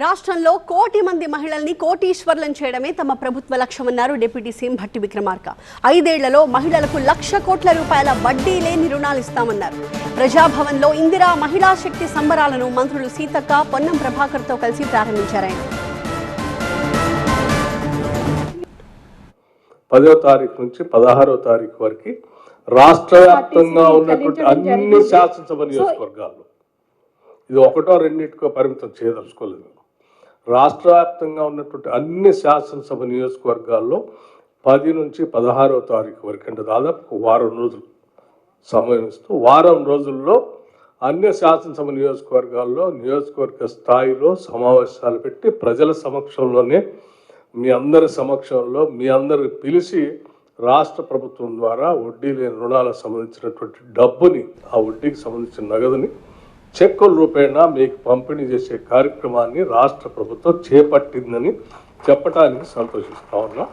రాష్ట్రంలో కోటి మంది మహిళల్ని కోటీశ్వర్లను చేయడమే తమ ప్రభుత్వ లక్ష్యమన్నారు డిప్యూటీ సీఎం భట్టి విక్రమార్క. 5 ఏళ్లలో మహిళలకు 1,00,000 కోట్ల రూపాయల వడ్డీ లేని రుణాలు ఇస్తామన్నారు. ప్రజాభవన్లో ఇందిరా మహిళా శక్తి సంబరాలను మంత్రులు సీతక్క, పొన్నం ప్రభాకర్తో కలిసి ప్రారంభించారు. 10వ తారీఖు నుంచి 16వ తారీఖు వరకు రాష్ట్ర వ్యాప్తంగా ఉన్నటువంటి అన్ని శాసనసభ నియోజకవర్గాల్లో, ఇది ఒకటో రెండింటికో పరిమితం చేయదలుచుకోలేదు, రాష్ట్ర వ్యాప్తంగా ఉన్నటువంటి అన్ని శాసనసభ నియోజకవర్గాల్లో 10 నుంచి 16వ తారీఖు వరకు అంటే దాదాపు వారం రోజులు సమయం ఇస్తూ, వారం రోజుల్లో అన్ని శాసనసభ నియోజకవర్గాల్లో నియోజకవర్గ స్థాయిలో సమావేశాలు పెట్టి ప్రజల సమక్షంలోనే మీ అందరి సమక్షంలో మీ అందరు పిలిచి రాష్ట్ర ప్రభుత్వం ద్వారా వడ్డీ లేని రుణాలకు సంబంధించినటువంటి డబ్బుని, ఆ వడ్డీకి సంబంధించిన నగదుని చెక్కుల రూపేణా మీకు పంపిణీ చేసే కార్యక్రమాన్ని రాష్ట్ర ప్రభుత్వం చేపట్టిందని చెప్పడానికి సంతోషిస్తా ఉన్నాం.